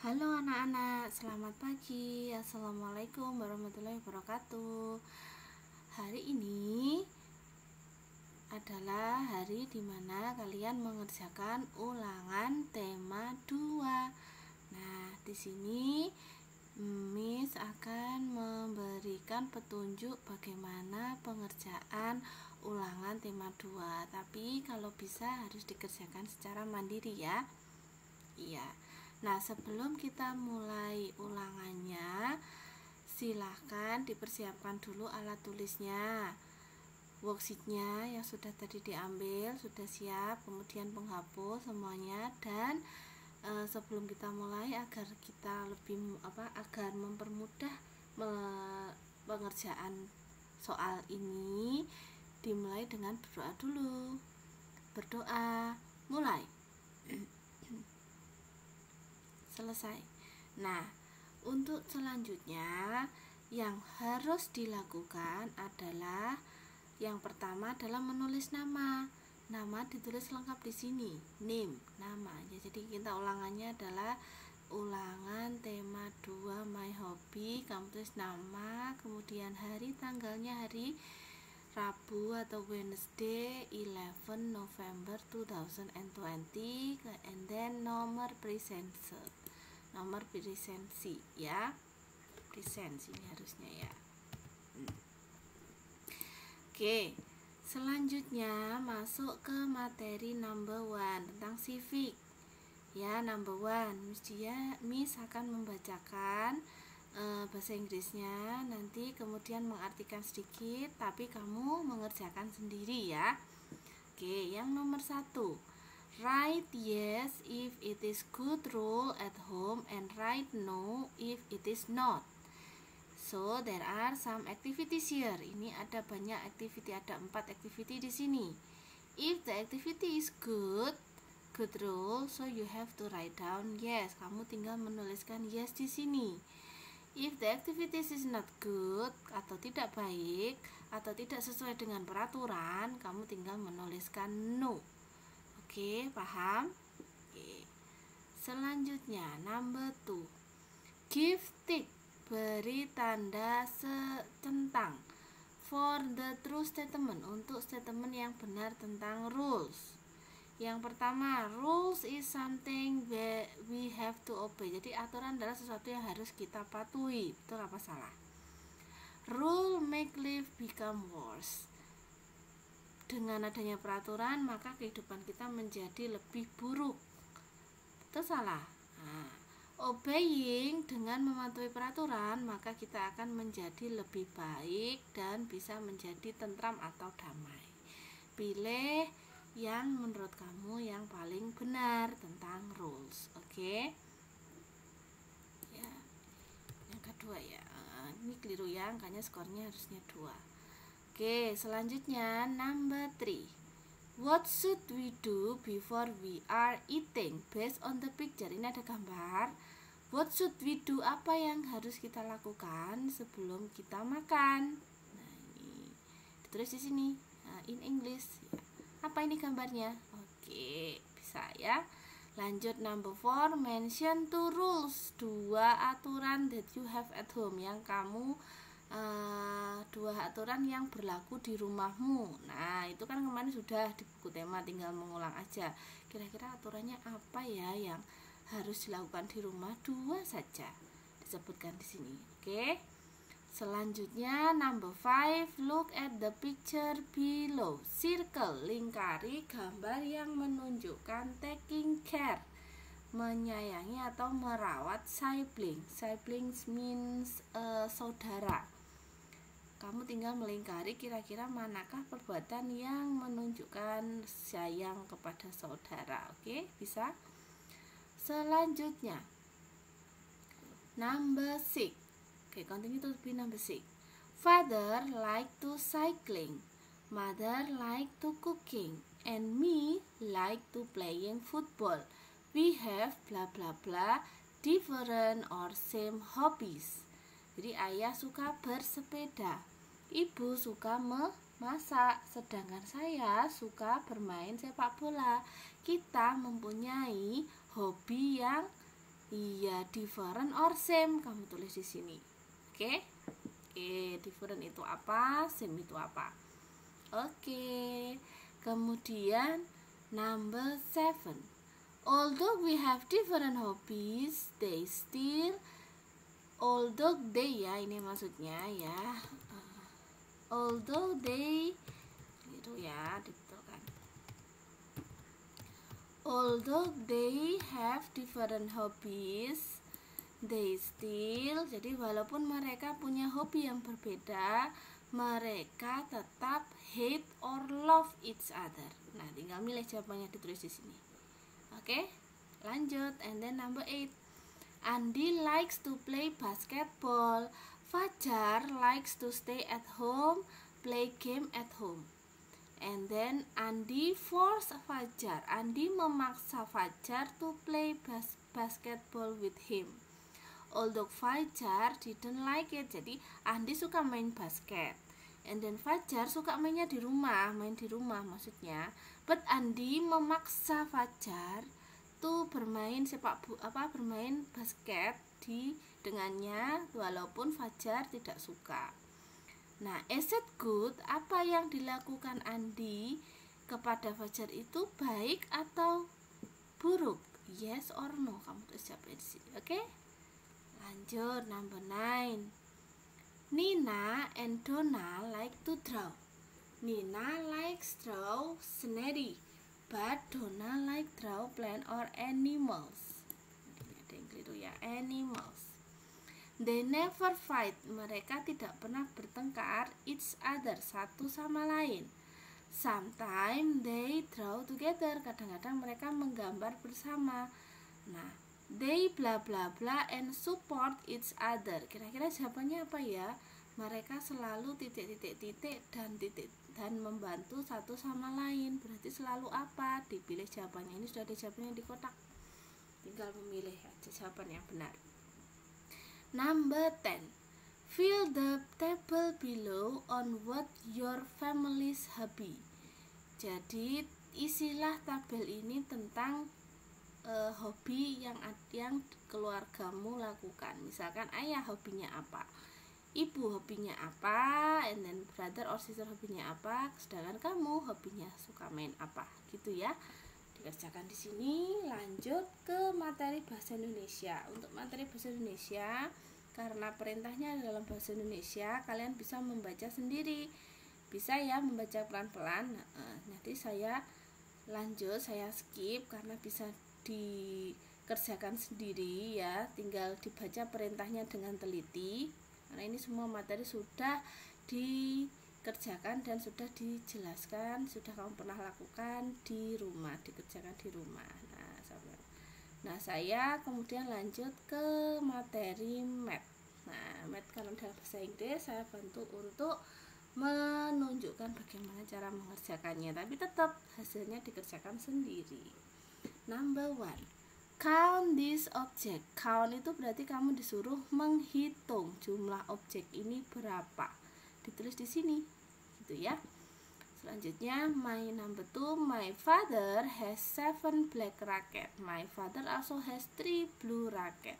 Halo anak-anak, selamat pagi. Assalamualaikum warahmatullahi wabarakatuh. Hari ini adalah hari dimana kalian mengerjakan ulangan tema 2. Nah, di sini Miss akan memberikan petunjuk bagaimana pengerjaan ulangan tema 2. Tapi kalau bisa harus dikerjakan secara mandiri ya. Iya. Nah, sebelum kita mulai ulangannya, silahkan dipersiapkan dulu alat tulisnya. Worksheetnya yang sudah tadi diambil sudah siap, kemudian penghapus semuanya. Dan sebelum kita mulai, agar kita agar mempermudah pengerjaan soal ini, dimulai dengan berdoa dulu. Berdoa, mulai. Selesai. Nah, untuk selanjutnya yang harus dilakukan adalah yang pertama adalah menulis nama. Nama ditulis lengkap di sini, name, nama. Ya, jadi kita ulangannya adalah ulangan tema 2 My Hobby. Kamu tulis nama, kemudian hari, tanggalnya hari Rabu atau Wednesday 11 November 2020, and then nomor presensi ya, presensi ini harusnya ya. Oke, selanjutnya masuk ke materi number 1 tentang civic ya. Number 1 Miss akan membacakan bahasa Inggrisnya, nanti kemudian mengartikan sedikit, tapi kamu mengerjakan sendiri ya. Oke, yang nomor 1, write yes if it is good rule at home and write no if it is not. So there are some activities here. Ini ada banyak activity, ada 4 activity di sini. If the activity is good rule, so you have to write down yes. Kamu tinggal menuliskan yes di sini. If the activities is not good, atau tidak baik, atau tidak sesuai dengan peraturan, kamu tinggal menuliskan no. Oke, paham? Oke. Selanjutnya, number 2, give tick, beri tanda centang, for the true statement, untuk statement yang benar tentang rules. Yang pertama, rules is something we have to obey. Jadi aturan adalah sesuatu yang harus kita patuhi. Betul apa salah? Rule make life become worse. Dengan adanya peraturan, maka kehidupan kita menjadi lebih buruk. Betul salah? Nah, obeying, dengan mematuhi peraturan, maka kita akan menjadi lebih baik dan bisa menjadi tentram atau damai. Pilih yang menurut kamu yang paling benar tentang rules. Oke? Ya. Yang kedua ya. Ini keliru ya, angkanya skornya harusnya 2. Oke, selanjutnya number 3. What should we do before we are eating? Based on the picture. Ini ada gambar. What should we do? Apa yang harus kita lakukan sebelum kita makan? Nah, ini ditulis di sini. Nah, in English. Ya. Apa ini gambarnya? Oke, bisa ya. Lanjut number 4, mention 2 rules, 2 aturan that you have at home, yang kamu 2 aturan yang berlaku di rumahmu. Nah, itu kan kemarin sudah di buku tema, tinggal mengulang aja. Kira-kira aturannya apa ya yang harus dilakukan di rumah? 2 saja disebutkan di sini. Oke. Selanjutnya number 5, look at the picture below. Circle, lingkari gambar yang menunjukkan taking care, menyayangi atau merawat sibling. Siblings means saudara. Kamu tinggal melingkari kira-kira manakah perbuatan yang menunjukkan sayang kepada saudara. Oke, bisa? Selanjutnya number 6. Oke, continue to be number 6. Father like to cycling, mother like to cooking, and me like to playing football. We have blah blah blah different or same hobbies. Jadi ayah suka bersepeda, ibu suka memasak, sedangkan saya suka bermain sepak bola. Kita mempunyai hobi yang Iya, different or same kamu tulis di sini. Oke? Oke, different itu apa? Same itu apa? Oke. Kemudian number 7. Although we have different hobbies, they still ya, ini maksudnya ya. Although they itu ya, dibetulkan. Although they have different hobbies, they still, jadi walaupun mereka punya hobi yang berbeda, mereka tetap hate or love each other. Nah, tinggal milih jawabannya, ditulis di sini. Oke, lanjut. And then number 8. Andi likes to play basketball. Fajar likes to stay at home, play game at home. And then Andi force Fajar. Andi memaksa Fajar to play basketball with him. Although Fajar didn't like it. Jadi Andi suka main basket. And then Fajar suka mainnya di rumah, main di rumah maksudnya. But Andi memaksa Fajar tuh bermain bermain basket dengannya walaupun Fajar tidak suka. Nah, is it good? Apa yang dilakukan Andi kepada Fajar itu baik atau buruk? Yes or no? Kamu tulis jawabnya di sini. Oke? Lanjut, number 9. Nina and Donna like to draw. Nina likes draw scenery, but Donna like draw plant or animals. Ini ada yang keliru ya, animals. They never fight. Mereka tidak pernah bertengkar each other, satu sama lain. Sometimes they draw together. Kadang-kadang mereka menggambar bersama. Nah, they bla bla bla and support each other. Kira-kira jawabannya apa ya? Mereka selalu titik dan membantu satu sama lain. Berarti selalu apa? Dipilih jawabannya. Ini sudah ada jawabannya di kotak. Tinggal memilih aja jawaban yang benar. Number 10. Fill the table below on what your family's hobby. Jadi isilah tabel ini tentang hobi yang keluargamu lakukan. Misalkan ayah hobinya apa, ibu hobinya apa, and then brother or sister hobinya apa, sedangkan kamu hobinya suka main apa, gitu ya. Dikerjakan di sini. Lanjut ke materi bahasa Indonesia. Untuk materi bahasa Indonesia, karena perintahnya dalam bahasa Indonesia, kalian bisa membaca sendiri. Bisa ya membaca pelan-pelan. Nanti saya lanjut, saya skip karena bisa dikerjakan sendiri ya. Tinggal dibaca perintahnya dengan teliti. Karena ini semua materi sudah dikerjakan dan sudah dijelaskan, sudah kamu pernah lakukan di rumah, dikerjakan di rumah. Nah, saya kemudian lanjut ke materi math. Nah, math karena dalam bahasa Inggris, saya bantu untuk menunjukkan bagaimana cara mengerjakannya, tapi tetap hasilnya dikerjakan sendiri. Number 1. Count this object. Count itu berarti kamu disuruh menghitung jumlah objek ini berapa. Ditulis di sini, gitu ya. Selanjutnya, my number 2. My father has 7 black racket. My father also has 3 blue racket.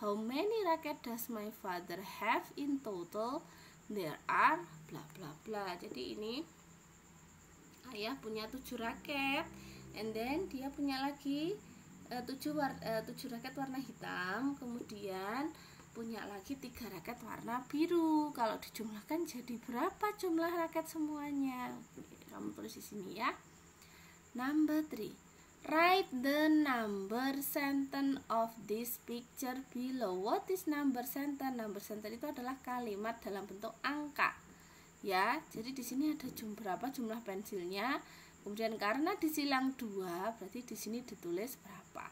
How many racket does my father have in total? There are bla bla bla. Jadi ini ayah punya 7 raket, and then dia punya lagi 7 raket warna hitam, kemudian punya lagi 3 raket warna biru. Kalau dijumlahkan jadi berapa jumlah raket semuanya? Kamu tulis di sini ya. Number 3. Write the number sentence of this picture below. What is number sentence? Number sentence itu adalah kalimat dalam bentuk angka. Ya, jadi di sini ada berapa jumlah pensilnya. Kemudian karena disilang 2, berarti di sini ditulis berapa.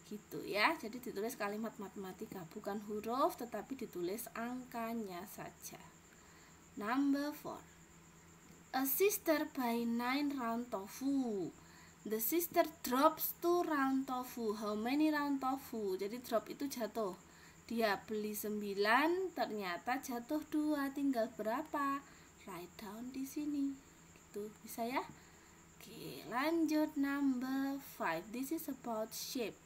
Gitu ya. Jadi ditulis kalimat matematika, bukan huruf tetapi ditulis angkanya saja. Number 4. A sister buy 9 round tofu. The sister drops 2 round tofu. How many round tofu? Jadi drop itu jatuh. Dia beli 9, ternyata jatuh 2. Tinggal berapa? Write down di sini. Gitu, bisa ya? Oke, lanjut number 5. This is about shape.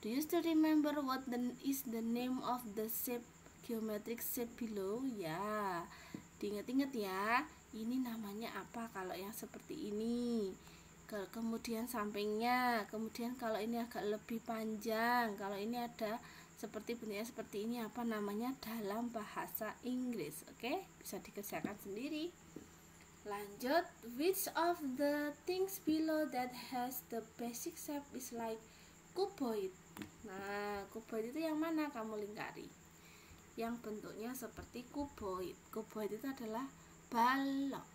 Do you still remember what is the name of the shape, geometric shape below? Ya, diingat-ingat ya. Ini namanya apa kalau yang seperti ini? Kemudian sampingnya, kemudian kalau ini agak lebih panjang, kalau ini ada seperti bentuknya seperti ini, apa namanya dalam bahasa Inggris? Oke, bisa dikerjakan sendiri. Lanjut, which of the things below that has the basic shape is like cuboid? Nah, cuboid itu yang mana? Kamu lingkari. Yang bentuknya seperti cuboid. Cuboid itu adalah balok.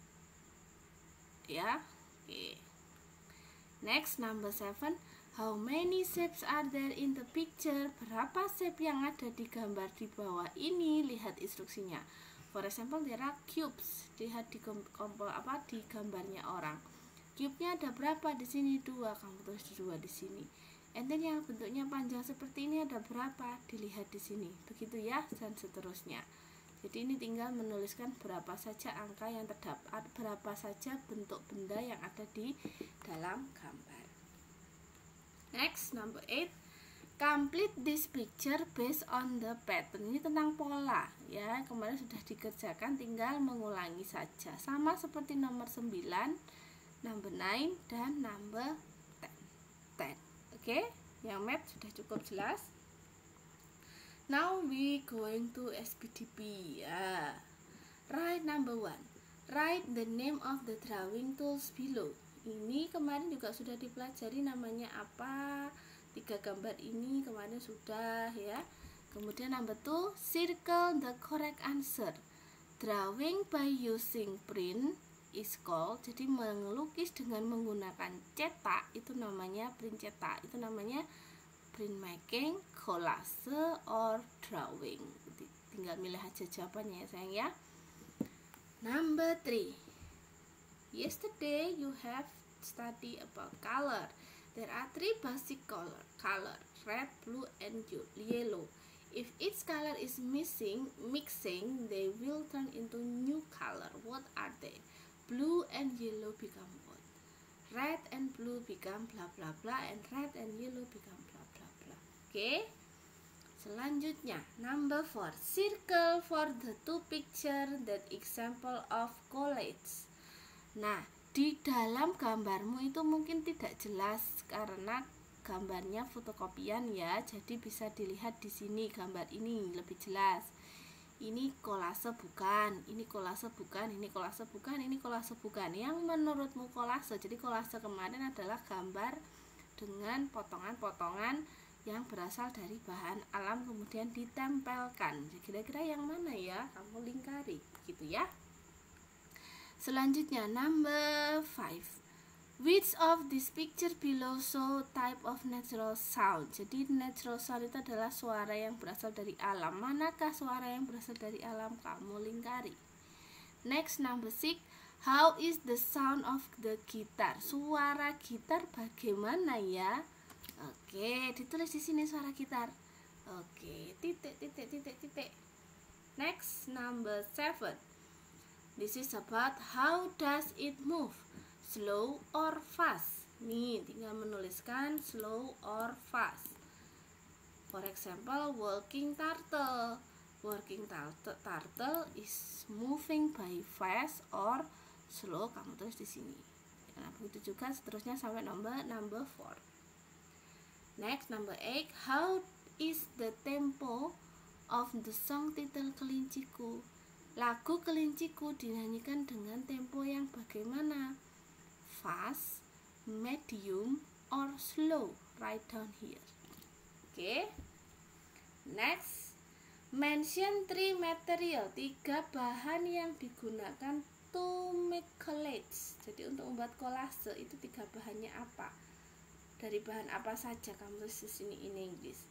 Ya, oke. Next, number 7. How many shapes are there in the picture? Berapa shape yang ada di gambar di bawah ini? Lihat instruksinya. For example, there are cubes. Lihat di di gambarnya orang. Cube-nya ada berapa di sini? 2. Kamu tulis 2 di sini. And then yang bentuknya panjang seperti ini ada berapa? Dilihat di sini. Begitu ya, dan seterusnya. Jadi ini tinggal menuliskan berapa saja angka yang terdapat, berapa saja bentuk benda yang ada di dalam gambar. Next, number 8. Complete this picture based on the pattern. Ini tentang pola ya. Kemarin sudah dikerjakan, tinggal mengulangi saja. Sama seperti nomor 9, number 9 dan number 10. Oke, yang map sudah cukup jelas. Now we going to SPDP ya. Write number 1. Write the name of the drawing tools below. Ini kemarin juga sudah dipelajari namanya apa. 3 gambar ini kemarin sudah ya. Kemudian number 2, circle the correct answer. Drawing by using print is called. Jadi melukis dengan menggunakan cetak itu namanya print cetak. Itu namanya printmaking, collage, or drawing. Tinggal milih aja jawabannya ya sayang ya. Number 3. Yesterday you have studied about color. There are 3 basic color: red, blue, and yellow. If each color is mixing, they will turn into new color. What are they? Blue and yellow become what? Red and blue become blah blah blah, and red and yellow become blah blah blah. Oke. Selanjutnya, number 4. Circle for the 2 picture that example of collage. Nah, di dalam gambarmu itu mungkin tidak jelas karena gambarnya fotokopian ya. Jadi bisa dilihat di sini gambar ini lebih jelas. Ini kolase bukan, ini kolase bukan, ini kolase bukan, ini kolase bukan. Yang menurutmu kolase? Jadi kolase kemarin adalah gambar dengan potongan-potongan yang berasal dari bahan alam kemudian ditempelkan. Kira-kira yang mana ya? Kamu lingkari, gitu ya. Selanjutnya number 5. Which of this picture below show type of natural sound? Jadi natural sound itu adalah suara yang berasal dari alam. Manakah suara yang berasal dari alam? Kamu lingkari. Next, number 6. How is the sound of the guitar? Suara gitar bagaimana ya? Oke, ditulis di sini suara gitar. Oke, titik. Next, number 7. This is about how does it move? Slow or fast? Nih, tinggal menuliskan slow or fast. For example, walking turtle. Walking turtle is moving by fast or slow. Kamu tulis di sini. Nah, begitu juga seterusnya sampai number 4. Next, number 8. How is the tempo of the song title Kelinciku? Lagu Kelinciku dinyanyikan dengan tempo yang bagaimana? Fast, medium, or slow? Write down here. Oke. Next, mention 3 material. 3 bahan yang digunakan to make collage. Jadi untuk membuat kolase itu 3 bahannya apa? Dari bahan apa saja? Kamu tulis di sini in English.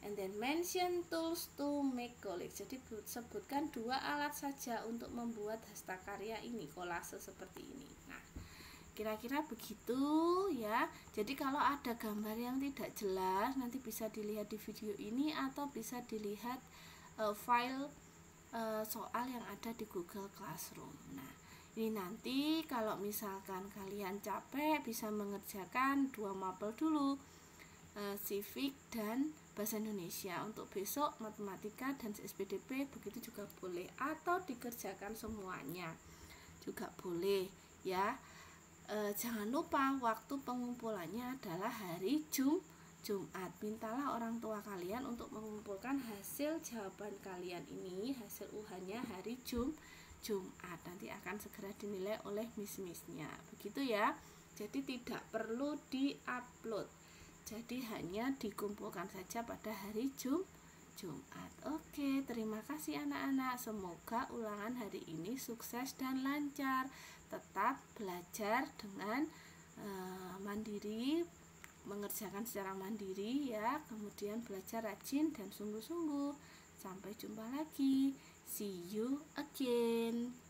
And then mention tools to make collage. Jadi sebutkan 2 alat saja untuk membuat hastakarya ini, kolase seperti ini. Nah, kira-kira begitu ya. Jadi kalau ada gambar yang tidak jelas, nanti bisa dilihat di video ini atau bisa dilihat file soal yang ada di Google Classroom. Nah, ini nanti kalau misalkan kalian capek bisa mengerjakan 2 mapel dulu. civic dan bahasa Indonesia. Untuk besok matematika dan SPDP begitu juga boleh, atau dikerjakan semuanya juga boleh ya. Jangan lupa waktu pengumpulannya adalah hari Jumat. Mintalah orang tua kalian untuk mengumpulkan hasil jawaban kalian ini, hasil UH-nya hari Jumat. Nanti akan segera dinilai oleh miss-missnya. Begitu ya. Jadi tidak perlu di-upload. Jadi hanya dikumpulkan saja pada hari Jumat. Oke, terima kasih anak-anak. Semoga ulangan hari ini sukses dan lancar. Tetap belajar dengan mandiri, mengerjakan secara mandiri ya. Kemudian belajar rajin dan sungguh-sungguh. Sampai jumpa lagi. See you again.